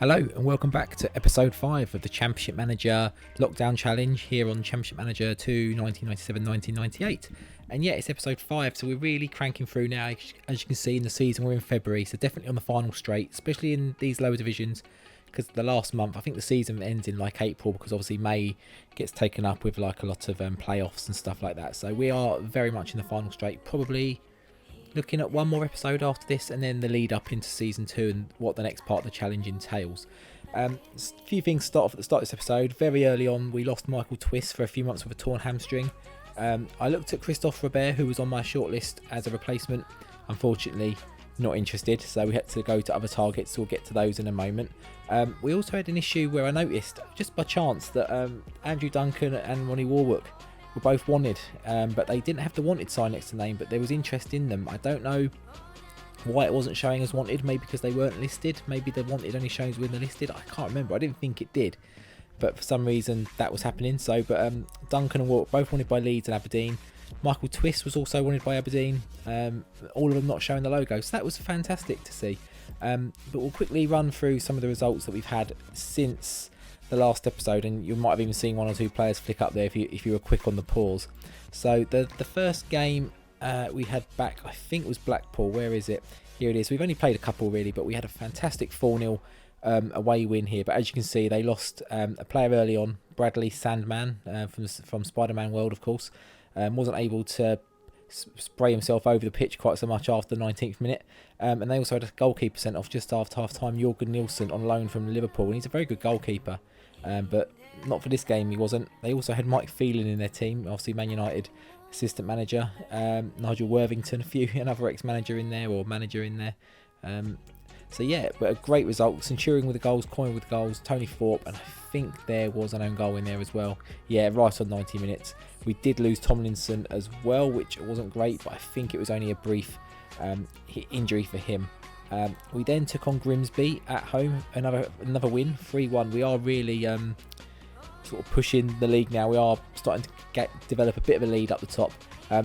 Hello and welcome back to episode 5 of the Championship Manager Lockdown Challenge here on Championship Manager 2 1997-1998. And yeah, it's episode 5, so we're really cranking through now. As you can see in the season, we're in February, so definitely on the final straight, especially in these lower divisions, because the last month, I think the season ends in like April, because obviously May gets taken up with like a lot of playoffs and stuff like that. So we are very much in the final straight, probably looking at one more episode after this, and then the lead up into season 2 and what the next part of the challenge entails. A few things to start off at the start of this episode. Very early on, we lost Michael Twist for a few months with a torn hamstring. I looked at Christophe, who was on my shortlist as a replacement. Unfortunately, not interested, so we had to go to other targets. So we'll get to those in a moment. We also had an issue where I noticed, just by chance, that Andrew Duncan and Ronnie Warwick were both wanted, but they didn't have the wanted sign next to the name, but there was interest in them. I don't know why it wasn't showing as wanted, maybe because they weren't listed, maybe the wanted only shows when they're listed, I can't remember, I didn't think it did, but for some reason that was happening. So, but Duncan and Warwick both wanted by Leeds and Aberdeen. Michael Twist was also wanted by Aberdeen, all of them not showing the logo, so that was fantastic to see. But we'll quickly run through some of the results that we've had since the last episode, and you might have even seen one or two players flick up there if you were quick on the pause. So the first game we had back, I think, was Blackpool. Where is it? Here it is. We've only played a couple really, but we had a fantastic 4-0 away win here. But as you can see, they lost a player early on, Bradley Sandman from Spider-Man World, of course. Wasn't able to spray himself over the pitch quite so much after the 19th minute. And they also had a goalkeeper sent off just after half-time, Jørgen Nielsen, on loan from Liverpool. And he's a very good goalkeeper. But not for this game, he wasn't. They also had Mike Phelan in their team, obviously Man United assistant manager, Nigel Worthington, another ex-manager in there, or manager in there. So yeah, but a great result. Centurion with the goals, Quinn with the goals, Tony Thorpe, and I think there was an own goal in there as well. Yeah, right on 90 minutes. We did lose Tomlinson as well, which wasn't great, but I think it was only a brief injury for him. We then took on Grimsby at home, another win, 3-1. We are really sort of pushing the league now. We are starting to develop a bit of a lead up the top.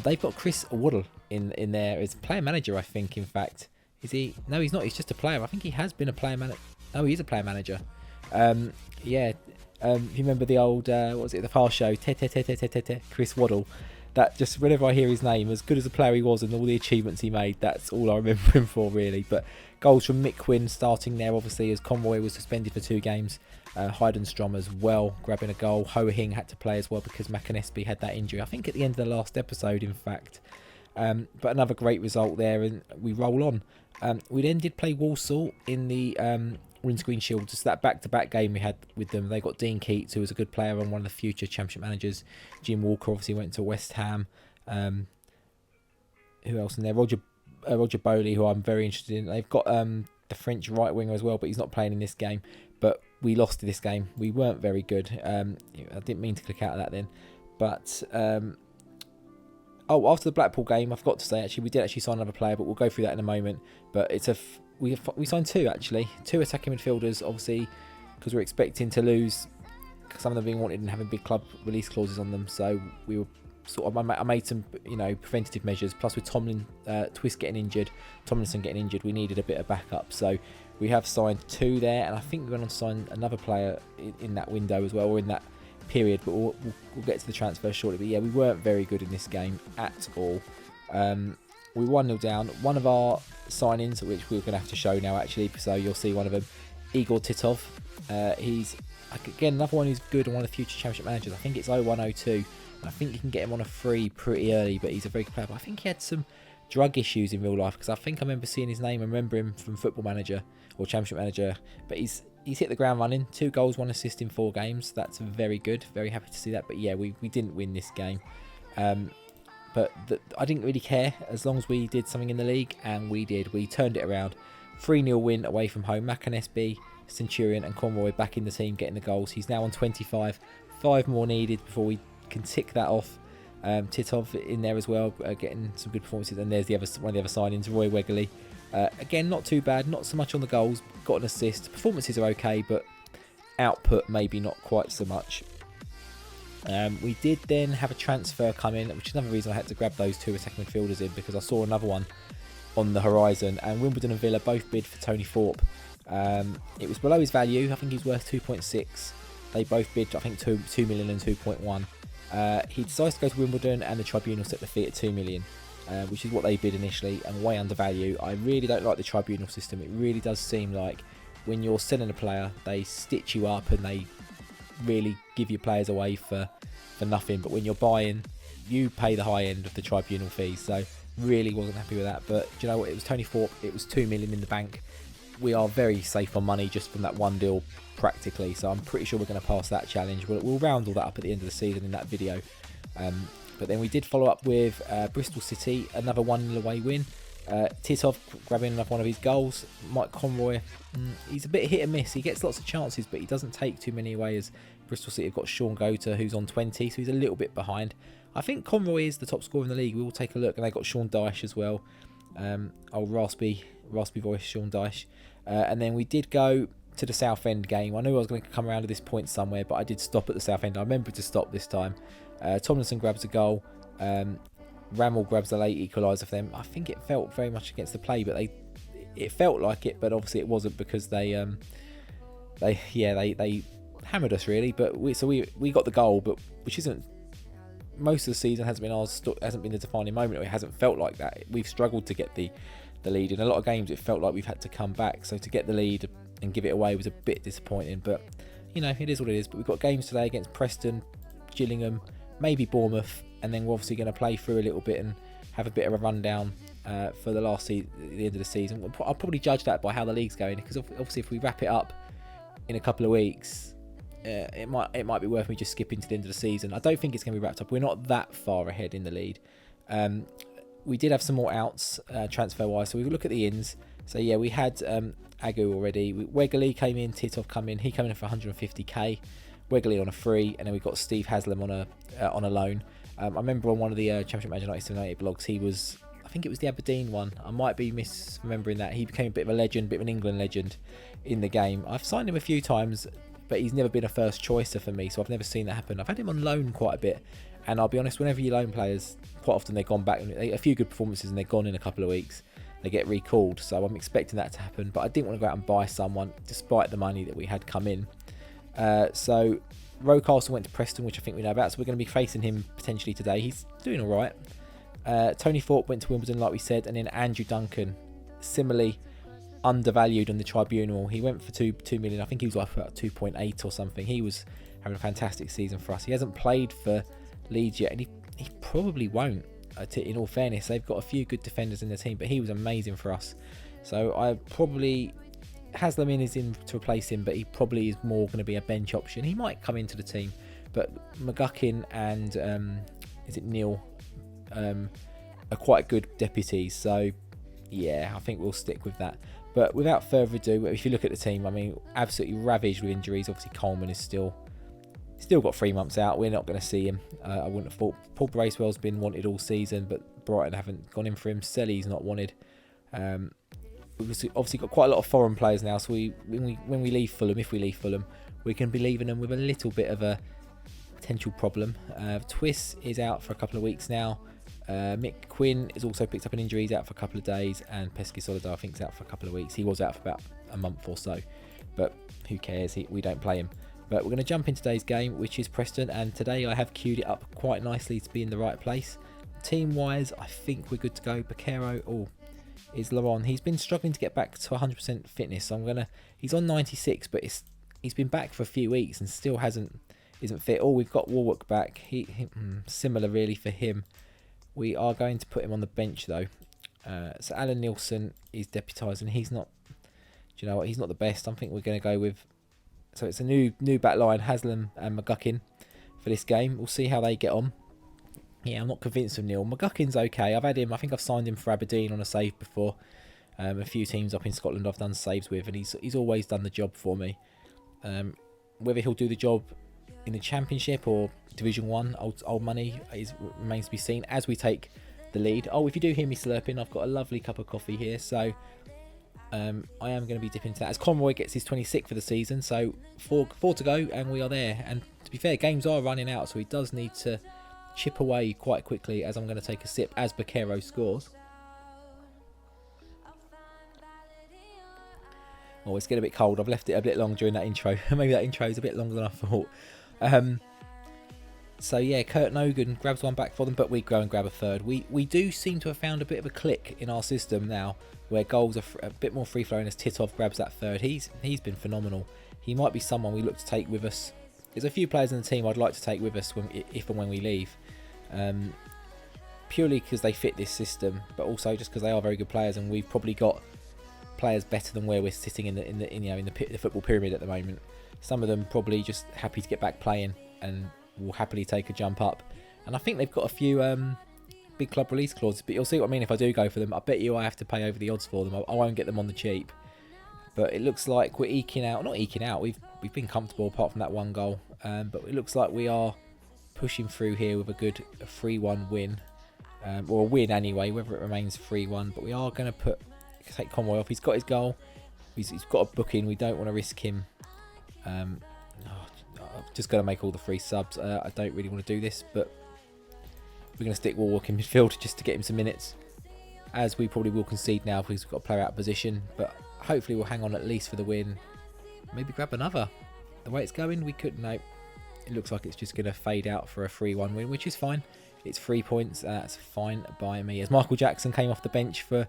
They've got Chris Waddle in there as player manager, I think, in fact. Is he? No, he's not. He's just a player. I think he has been a player manager. No, he is a player manager. Yeah. If you remember the old, what was it, the Far Show, Chris Waddle. That just, whenever I hear his name, as good as a player he was and all the achievements he made, that's all I remember him for, really. But goals from Mick Quinn starting there, obviously, as Conroy was suspended for 2 games. Heidenstrom as well, grabbing a goal. Howe had to play as well because McAnesby had that injury, I think at the end of the last episode, in fact. But another great result there, and we roll on. We then did play Walsall in the Windscreen Shield, just that back-to-back game we had with them. They got Dean Keats, who was a good player and one of the future Championship managers. Jim Walker obviously went to West Ham. Who else in there? Roger Bowley, who I'm very interested in. They've got the French right winger as well, but he's not playing in this game. But we lost this game. We weren't very good. I didn't mean to click out of that then. But after the Blackpool game, I forgot to say, actually, we did actually sign another player, but we'll go through that in a moment. But it's we signed 2, actually. 2 attacking midfielders, obviously, because we're expecting to lose some of them being wanted and having big club release clauses on them. So we were I made some, preventative measures. Plus with Twist getting injured, Tomlinson getting injured, we needed a bit of backup. So we have signed 2 there, and I think we're going to sign another player in that window as well, or in that period. But we'll get to the transfer shortly. But yeah, we weren't very good in this game at all. We 1-0 down. One of our signings, which we're going to have to show now, actually, so you'll see one of them, Egor Titov. He's, again, another one who's good and one of the future Championship managers. I think it's 0102. I think you can get him on a free pretty early, but he's a very good player. But I think he had some drug issues in real life, because I think I remember seeing his name and remember him from Football Manager or Championship Manager. But he's hit the ground running. 2 goals, 1 assist in 4 games. That's very good. Very happy to see that. But yeah, we didn't win this game. But I didn't really care as long as we did something in the league, and we did. We turned it around. 3-0 win away from home. McAnesby, Centurion and Conroy back in the team getting the goals. He's now on 25. 5 more needed before we can tick that off. Titov in there as well, getting some good performances. And there's one of the other signings, Roy Wegley. Again, not too bad. Not so much on the goals. Got an assist. Performances are okay, but output maybe not quite so much. We did then have a transfer come in, which is another reason I had to grab those 2 attacking midfielders in, because I saw another one on the horizon. And Wimbledon and Villa both bid for Tony Thorpe. It was below his value. I think he's worth 2.6. They both bid, I think, 2 million and 2.1. He decides to go to Wimbledon, and the tribunal set the fee at 2 million, which is what they bid initially, and way under value. I really don't like the tribunal system. It really does seem like when you're selling a player, they stitch you up and they really give your players away for nothing. But when you're buying, you pay the high end of the tribunal fees. So really wasn't happy with that. But do you know what? It was Tony Thorpe. It was 2 million in the bank. We are very safe on money just from that one deal practically. So I'm pretty sure we're going to pass that challenge. We'll round all that up at the end of the season in that video. But then we did follow up with Bristol City, another 1-0 away win. Titov grabbing another one of his goals. Mike Conroy, he's a bit hit and miss. He gets lots of chances, but he doesn't take too many away, as Bristol City have got Shaun who's on 20, so he's a little bit behind. I think Conroy is the top scorer in the league. We will take a look, and they got Sean Dyche as well. Old raspy voice Sean Dyche. And then we did go to the Southend game. I knew I was going to come around to this point somewhere, but I did stop at the Southend. I remembered to stop this time. Tomlinson grabs a goal. Rammel grabs a late equaliser for them. I think it felt very much against the play, but it felt like it, but obviously it wasn't, because they hammered us really. But we got the goal, but which isn't, most of the season hasn't been ours. Hasn't been the defining moment. It hasn't felt like that. We've struggled to get the lead in a lot of games. It felt like we've had to come back. So to get the lead and give it away was a bit disappointing. But you know, it is what it is. But we've got games today against Preston, Gillingham, maybe Bournemouth. And then we're obviously going to play through a little bit and have a bit of a rundown for the end of the season. I'll probably judge that by how the league's going, because obviously if we wrap it up in a couple of weeks, it might be worth me just skipping to the end of the season. I don't think it's going to be wrapped up. We're not that far ahead in the lead. We did have some more outs transfer-wise, so we look at the ins. So yeah, we had Egor already. Wegley came in, Titov come in. He came in for 150k. Wegley on a free, and then we got Steve Haslam on a loan. I remember on one of the Championship Manager 1978 blogs, he was, I think it was the Aberdeen one. I might be misremembering that. He became a bit of a legend, bit of an England legend in the game. I've signed him a few times, but he's never been a first choicer for me, so I've never seen that happen. I've had him on loan quite a bit, and I'll be honest, whenever you loan players, quite often they've gone back, a few good performances, and they're gone in a couple of weeks. They get recalled, so I'm expecting that to happen, but I didn't want to go out and buy someone despite the money that we had come in. So Rocastle went to Preston, which I think we know about, so we're going to be facing him potentially today. He's doing all right. Tony Thorpe went to Wimbledon, like we said, and then Andrew Duncan, similarly undervalued on the tribunal. He went for 2 million. I think he was like about 2.8 or something. He was having a fantastic season for us. He hasn't played for Leeds yet, and he probably won't. In all fairness, they've got a few good defenders in the team, but he was amazing for us. So I probably, Haslam is in to replace him, but he probably is more going to be a bench option. He might come into the team, but McGuckin and is it Neil are quite good deputies. So yeah, I think we'll stick with that. But without further ado, if you look at the team, I mean, absolutely ravaged with injuries. Obviously, Coleman is still got 3 months out. We're not going to see him. I wouldn't have thought. Paul Bracewell's been wanted all season, but Brighton haven't gone in for him. Selly's not wanted. We've obviously got quite a lot of foreign players now, so when we leave Fulham, if we leave Fulham, we can be leaving them with a little bit of a potential problem. Twiss is out for a couple of weeks now. Mick Quinn is also picked up an injury. He's out for a couple of days, and Pesky Solidar I think is out for a couple of weeks. He was out for about a month or so, but who cares? We don't play him. But we're going to jump into today's game, which is Preston, and today I have queued it up quite nicely to be in the right place. Team-wise, I think we're good to go. Bakero is Laurent. He's been struggling to get back to 100% fitness, so he's on 96, but he's been back for a few weeks and still isn't fit. We've got Warwick back. Similar really for him. We are going to put him on the bench though. So Alan Nielsen is deputised, and he's not. Do you know what? He's not the best. I think we're going to go with. So it's a new back line, Haslam and McGuckin for this game. We'll see how they get on. Yeah, I'm not convinced of Neil. McGuckin's okay. I've had him. I think I've signed him for Aberdeen on a save before. A few teams up in Scotland I've done saves with, and he's always done the job for me. Whether he'll do the job in the Championship or Division 1, old money, remains to be seen as we take the lead. If you do hear me slurping, I've got a lovely cup of coffee here, so I am going to be dipping into that as Conroy gets his 26th for the season. So four to go, and we are there. And to be fair, games are running out, so he does need to chip away quite quickly, as I'm going to take a sip as Bakero scores. Oh, it's getting a bit cold. I've left it a bit long during that intro. Maybe that intro is a bit longer than I thought. So yeah, Kurt Nogan grabs one back for them, but we go and grab a third. We do seem to have found a bit of a click in our system now, where goals are a bit more free flowing as Titov grabs that third. He's been phenomenal. He might be someone we look to take with us. There's a few players in the team I'd like to take with us if and when we leave, purely because they fit this system, but also just because they are very good players, and we've probably got players better than where we're sitting in the football pyramid at the moment. Some of them probably just happy to get back playing and will happily take a jump up. And I think they've got a few big club release clauses, but you'll see what I mean if I do go for them. I bet you I have to pay over the odds for them. I won't get them on the cheap. But it looks like we're not eking out. We've been comfortable apart from that one goal. But it looks like we are pushing through here with a good 3-1 win. Or a win anyway, whether it remains 3-1. But we are going to take Conroy off. He's got his goal. He's got a booking. We don't want to risk him. I'm just going to make all the free subs. I don't really want to do this, but we're going to stick Warwick in midfield just to get him some minutes, as we probably will concede now because we've got a player out of position. But hopefully we'll hang on at least for the win. Maybe grab another. The way it's going, we could. No, it looks like it's just going to fade out for a 3-1 win, which is fine. It's 3 points. That's fine by me. As Michael Jackson came off the bench for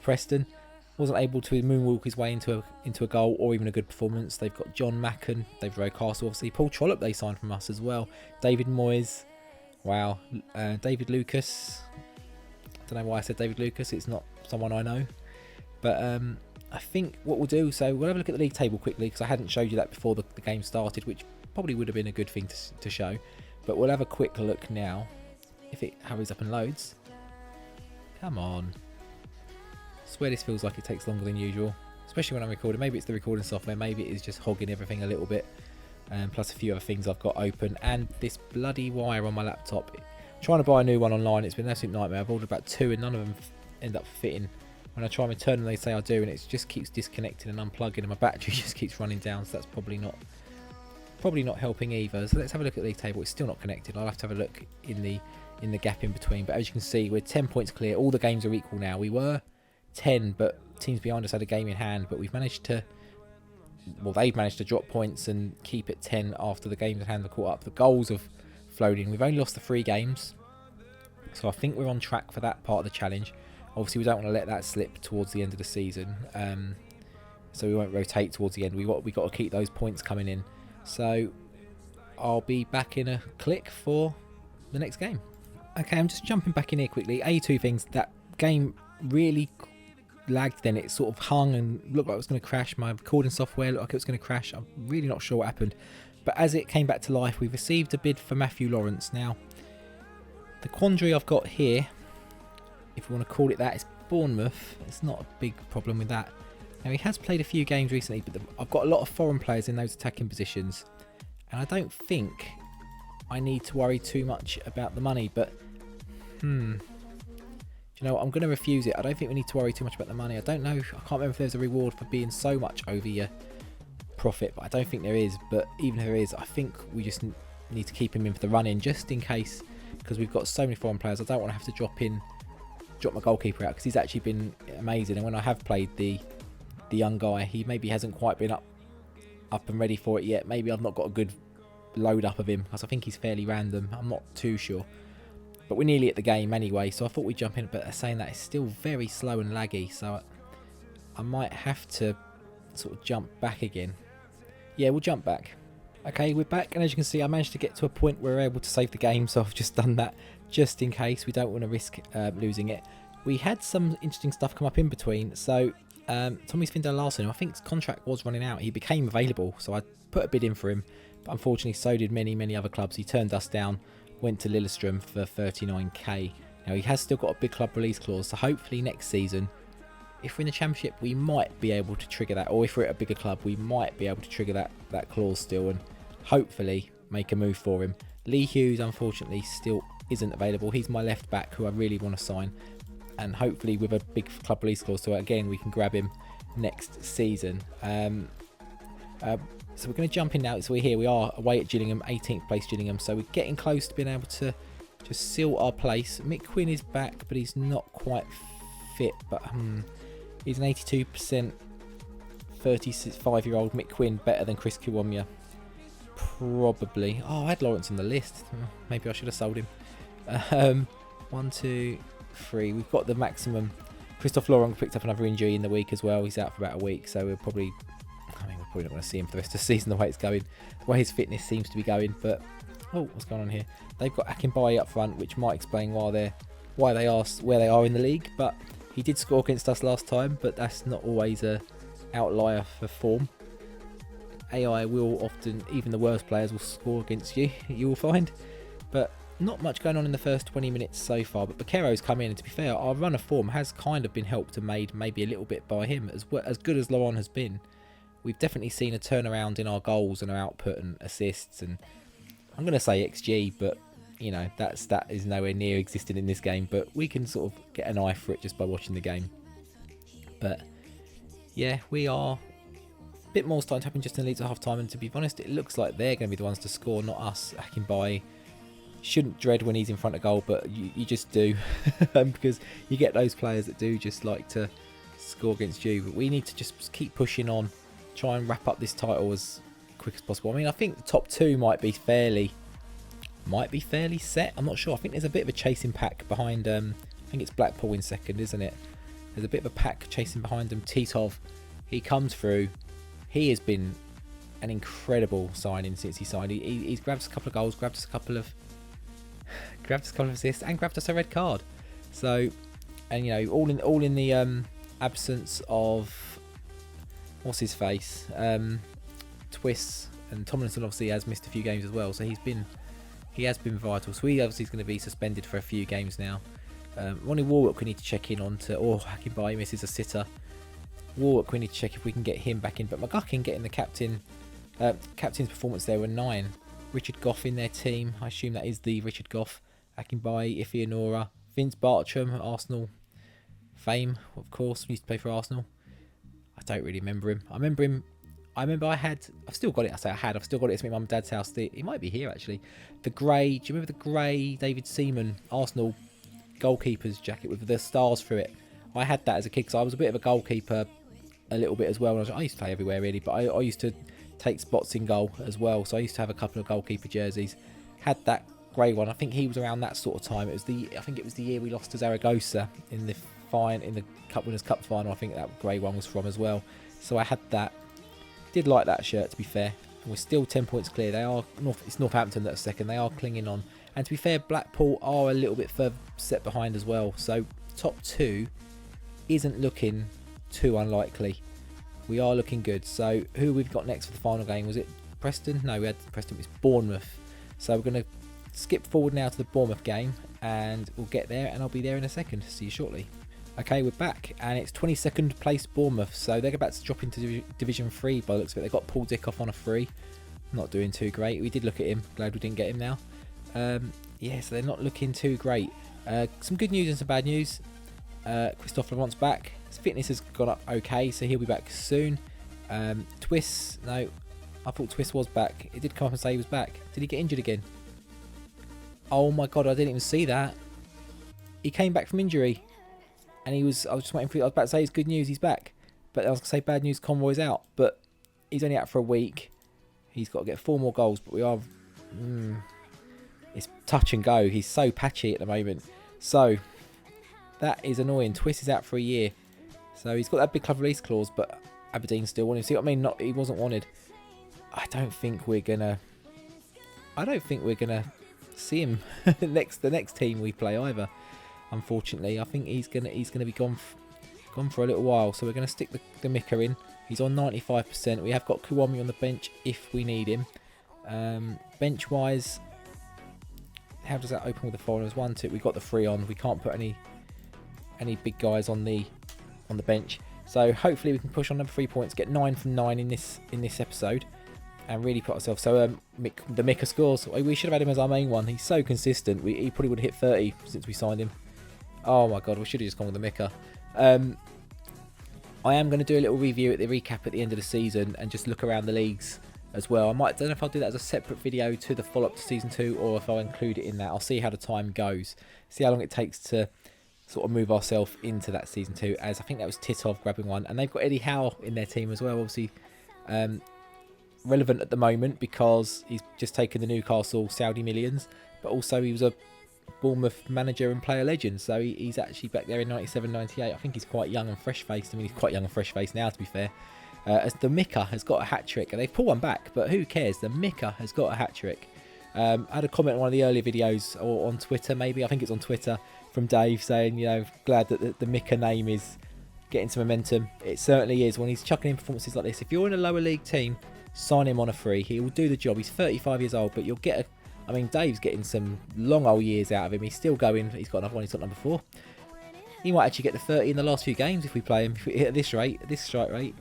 Preston, wasn't able to moonwalk his way into a goal or even a good performance. They've got John Macken, David Rocastle, obviously Paul Trollope they signed from us as well. David Moyes, wow, David Lucas. I don't know why I said David Lucas. It's not someone I know, but I think what we'll do. So we'll have a look at the league table quickly because I hadn't showed you that before the game started, which probably would have been a good thing to show. But we'll have a quick look now. If it hurries up and loads. Come on. I swear this feels like it takes longer than usual, especially when I'm recording. Maybe it's the recording software, maybe it is just hogging everything a little bit, plus a few other things I've got open, and this bloody wire on my laptop. Trying to buy a new one online, it's been an absolute nightmare. I've ordered about 2 and none of them end up fitting. When I try and return them, they say I do, and it just keeps disconnecting and unplugging, and my battery just keeps running down, so that's probably not helping either. So let's have a look at the league table. It's still not connected. I'll have to have a look in the gap in between, but as you can see, we're 10 points clear. All the games are equal now. We were 10, but teams behind us had a game in hand, but we've managed to, well, they've managed to drop points and keep it 10 after the games in hand have caught up. The goals have flowed in. We've only lost the 3 games, so I think we're on track for that part of the challenge. Obviously we don't want to let that slip towards the end of the season, so we won't rotate towards the end. We got to keep those points coming in. So I'll be back in a click for the next game. Okay, I'm just jumping back in here quickly. A2 things, that game really lagged then. It sort of hung and looked like it was going to crash. My recording software looked like it was going to crash. I'm really not sure what happened. But as it came back to life, we've received a bid for Matthew Lawrence. Now, the quandary I've got here, if you want to call it that, is Bournemouth. It's not a big problem with that. Now, he has played a few games recently, but I've got a lot of foreign players in those attacking positions. And I don't think I need to worry too much about the money, but do you know what? I'm going to refuse it. I don't think we need to worry too much about the money. I don't know. I can't remember if there's a reward for being so much over your profit, but I don't think there is. But even if there is, I think we just need to keep him in for the run-in just in case, because we've got so many foreign players. I don't want to have to drop my goalkeeper out because he's actually been amazing. And when I have played the young guy, he maybe hasn't quite been up and ready for it yet. Maybe I've not got a good load up of him because I think he's fairly random. I'm not too sure. But we're nearly at the game anyway, so I thought we'd jump in, but saying that it's still very slow and laggy, so I might have to sort of jump back again. Yeah, we'll jump back. Okay, we're back, and as you can see, I managed to get to a point where we're able to save the game, so I've just done that just in case. We don't want to risk losing it. We had some interesting stuff come up in between, so Tommy Svindal Larsen, who I think's contract was running out, he became available, so I put a bid in for him, but unfortunately so did many other clubs. He turned us down, went to Lillestrøm for 39k. Now he has still got a big club release clause, so hopefully next season, if we're in the Championship, we might be able to trigger that, or if we're at a bigger club, we might be able to trigger that clause still and hopefully make a move for him. Lee Hughes unfortunately still isn't available. He's my left back who I really want to sign, and hopefully with a big club release clause, so again we can grab him next season. So we're going to jump in now. So we're here. We are away at Gillingham, 18th place Gillingham. So we're getting close to being able to just seal our place. Mick Quinn is back, but he's not quite fit. But he's an 82% 35-year-old Mick Quinn better than Chris Kiwomya? Probably. Oh, I had Laurent on the list. Maybe I should have sold him. 1, 2, 3. We've got the maximum. Christophe Laurent picked up another injury in the week as well. He's out for about a week, so we're probably not going to see him for the rest of the season the way it's going, the way his fitness seems to be going. But what's going on here? They've got Akinbaye up front, which might explain why they are where they are in the league. But he did score against us last time, but that's not always a outlier for form. AI will often, even the worst players will score against you, you will find. But not much going on in the first 20 minutes so far. But Bakero's come in, and to be fair, our run of form has kind of been helped and made maybe a little bit by him. As good as Laurent has been, we've definitely seen a turnaround in our goals and our output and assists. And I'm going to say XG, but you know that is nowhere near existing in this game. But we can sort of get an eye for it just by watching the game. But yeah, we are a bit more starting to happen just in the Leeds at half time, and to be honest, it looks like they're going to be the ones to score, not us. Akinbaye shouldn't dread when he's in front of goal, but you just do because you get those players that do just like to score against you. But we need to just keep pushing on, try and wrap up this title as quick as possible. I mean, I think the top two might be fairly set. I'm not sure. I think there's a bit of a chasing pack behind. I think it's Blackpool in second, isn't it? There's a bit of a pack chasing behind them. Titov, he comes through. He has been an incredible signing since he signed. He's grabbed us a couple of goals, grabbed us a couple of assists, and grabbed us a red card. So, and you know, all in the absence of what's his face, Twists, and Tomlinson obviously has missed a few games as well. So he has been vital. So he obviously is going to be suspended for a few games now. Ronnie Warwick we need to check in on Akinbaye misses a sitter. Warwick we need to check if we can get him back in. But McGuckin getting the captain's performance there were 9. Richard Goff in their team. I assume that is the Richard Goff. Akinbaye, Ifeanora, Vince Bartram, Arsenal fame, of course. He used to play for Arsenal. I don't really remember him. I've still got it. I've still got it. It's my mum and dad's house. He might be here actually. The grey. Do you remember the grey David Seaman Arsenal goalkeeper's jacket with the stars through it? I had that as a kid because I was a bit of a goalkeeper a little bit as well. I used to play everywhere really, but I used to take spots in goal as well. So I used to have a couple of goalkeeper jerseys. Had that grey one. I think he was around that sort of time. I think it was the year we lost to Zaragoza in the Cup Winners' Cup final. I think that grey one was from as well. So I had that. Did like that shirt, to be fair. And we're still 10 points clear. It's Northampton that's second. They are clinging on. And to be fair, Blackpool are a little bit further set behind as well. So top 2 isn't looking too unlikely. We are looking good. So who we've got next for the final game? Was it Preston? No, we had Preston. It's Bournemouth. So we're going to skip forward now to the Bournemouth game, and we'll get there, and I'll be there in a second. See you shortly. Okay, we're back, and it's 22nd place Bournemouth. So they're about to drop into Division 3 by the looks of it. They got Paul Dickoff on a free. Not doing too great. We did look at him. Glad we didn't get him now. Yeah, so they're not looking too great. Some good news and some bad news. Christophe Laurent's back. His fitness has gone up okay, so he'll be back soon. Twist, no, I thought Twist was back. It did come up and say he was back. Did he get injured again? Oh my god, I didn't even see that. He came back from injury, and I was just waiting for. I was about to say it's good news, he's back, but I was going to say bad news, Conroy's out, but he's only out for a week. He's got to get 4 more goals, but we are. It's touch and go. He's so patchy at the moment, so that is annoying. Twist is out for a year. So he's got that big club release clause, but Aberdeen still want him. See what I mean? He wasn't wanted. I don't think we're gonna see him the next team we play either. Unfortunately, I think he's gonna be gone for a little while. So we're gonna stick the Micker in. He's on 95%. We have got Kiwomya on the bench if we need him. Bench wise, how does that open with the foreigners? 1, 2. We got the 3 on. We can't put any big guys on the bench. So hopefully we can push on another 3 points, get 9 from 9 in this episode, and really put ourselves. So the Micker scores. We should have had him as our main one. He's so consistent. He probably would have hit 30 since we signed him. Oh my god, we should have just gone with the Micker. I am going to do a little review at the recap at the end of the season and just look around the leagues as well. Don't know if I'll do that as a separate video to the follow-up to season 2 or if I'll include it in that. I'll see how the time goes. See how long it takes to sort of move ourselves into that season 2, as I think that was Titov grabbing one, and they've got Eddie Howe in their team as well. Obviously relevant at the moment because he's just taken the Newcastle Saudi millions, but also he was a Bournemouth manager and player legend, so he's actually back there in 97, 98. I think he's quite young and fresh-faced. I mean, he's quite young and fresh-faced now, to be fair. As the Micker has got a hat-trick, and they've pulled one back, but who cares? The Micker has got a hat-trick. I had a comment on one of the earlier videos, or on Twitter maybe, I think it's on Twitter, from Dave saying, you know, glad that the Micker name is getting some momentum. It certainly is when he's chucking in performances like this. If you're in a lower league team, sign him on a free. He will do the job. He's 35 years old, but you'll get I mean, Dave's getting some long old years out of him. He's still going. He's got another one. He's got number 4. He might actually get the 30 in the last few games if we play him at this rate, this strike rate.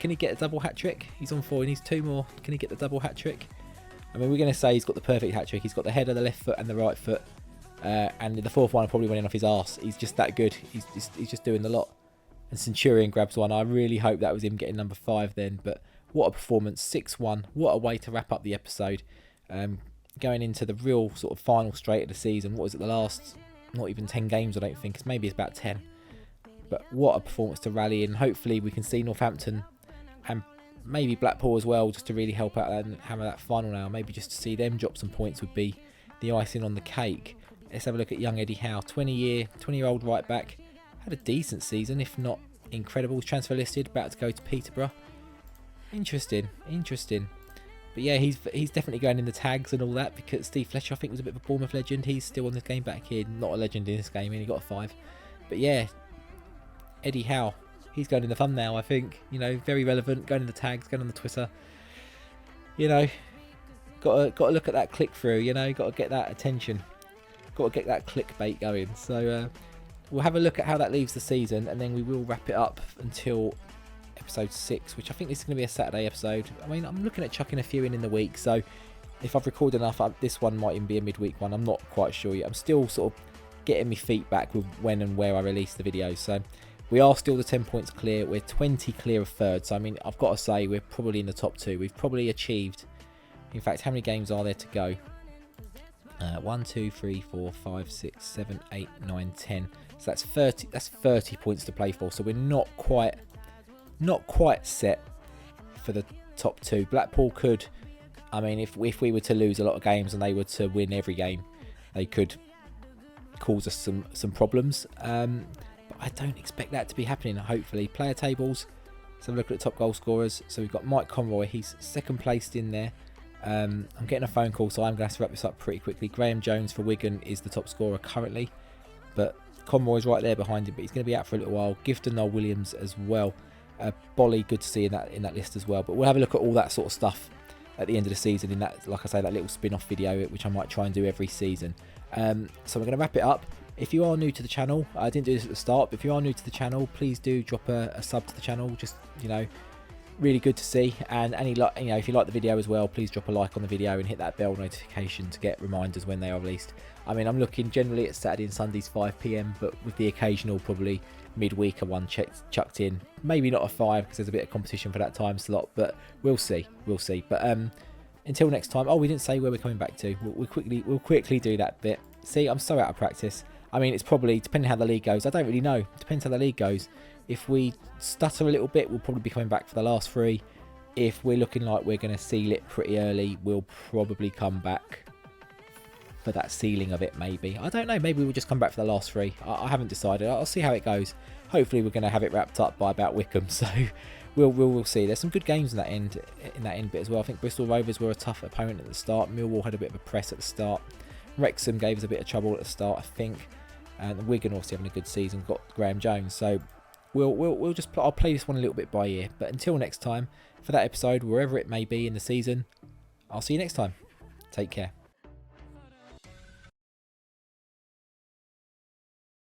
Can he get a double hat-trick? He's on 4. He needs 2 more. Can he get the double hat-trick? I mean, we're going to say he's got the perfect hat-trick. He's got the header, the left foot and the right foot. And the 4th one probably went in off his arse. He's just that good. He's just doing the lot. And Centurion grabs one. I really hope that was him getting number 5 then. But what a performance. 6-1. What a way to wrap up the episode. Going into the real sort of final straight of the season. What was it, the last, not even 10 games I don't think. Maybe it's about 10. But what a performance to rally in. Hopefully we can see Northampton and maybe Blackpool as well, just to really help out and hammer that final now. Maybe just to see them drop some points would be the icing on the cake. Let's have a look at young Eddie Howe. 20-year-old right back. Had a decent season, if not incredible. Transfer listed, about to go to Peterborough. Interesting. But yeah, he's definitely going in the tags and all that, because Steve Fletcher, I think, was a bit of a Bournemouth legend. He's still on this game back here. Not a legend in this game, and he got a 5. But yeah, Eddie Howe, he's going in the fun now, I think. You know, very relevant, going in the tags, going on the Twitter. You know, got to look at that click through, you know, got to get that attention. Got to get that clickbait going. So we'll have a look at how that leaves the season, and then we will wrap it up until episode 6, which I think this is going to be a Saturday episode. I mean, I'm looking at chucking a few in the week, so if I've recorded enough, this one might even be a midweek one. I'm not quite sure yet. I'm still sort of getting my feet back with when and where I release the videos. So we are still the 10 points clear. We're 20 clear of 3rd. So I mean, I've got to say we're probably in the top 2. We've probably achieved. In fact, how many games are there to go? 1, 2, 3, 4, 5, 6, 7, 8, 9, 10. So that's 30. That's 30 points to play for. So we're not quite set for the top 2. Blackpool could, I mean, if we were to lose a lot of games and they were to win every game, they could cause us some problems. But I don't expect that to be happening. Hopefully, player tables. Let's have a look at the top goal scorers. So we've got Mike Conroy. He's 2nd placed in there. I'm getting a phone call, so I'm going to have to wrap this up pretty quickly. Graham Jones for Wigan is the top scorer currently, but Conroy's right there behind him, but he's going to be out for a little while. Gifton Noel Williams as well. Bolly, good to see in that list as well. But we'll have a look at all that sort of stuff at the end of the season in that, like I say, that little spin-off video, which I might try and do every season. So we're going to wrap it up. If you are new to the channel, I didn't do this at the start, but if you are new to the channel, please do drop a sub to the channel. Just, you know, really good to see. And if you like the video as well, please drop a like on the video and hit that bell notification to get reminders when they are released. I mean, I'm looking generally at Saturday and Sundays 5 PM, but with the occasional probably midweek one chucked in. Maybe not a 5 because there's a bit of competition for that time slot, but we'll see. But until next time. Oh, we didn't say where we're coming back to. We'll quickly do that bit. See, I'm so out of practice. I mean, it's probably, depending how the league goes, I don't really know. Depends how the league goes. If we stutter a little bit, we'll probably be coming back for the last 3. If we're looking like we're going to seal it pretty early, we'll probably come back for that sealing of it, maybe. I don't know. Maybe we'll just come back for the last 3. I haven't decided. I'll see how it goes. Hopefully, we're going to have it wrapped up by about Wycombe. So we'll see. There's some good games in that end bit as well. I think Bristol Rovers were a tough opponent at the start. Millwall had a bit of a press at the start. Wrexham gave us a bit of trouble at the start, I think. And Wigan obviously having a good season, got Graham Jones. So I'll play this one a little bit by ear. But until next time, for that episode, wherever it may be in the season, I'll see you next time. Take care.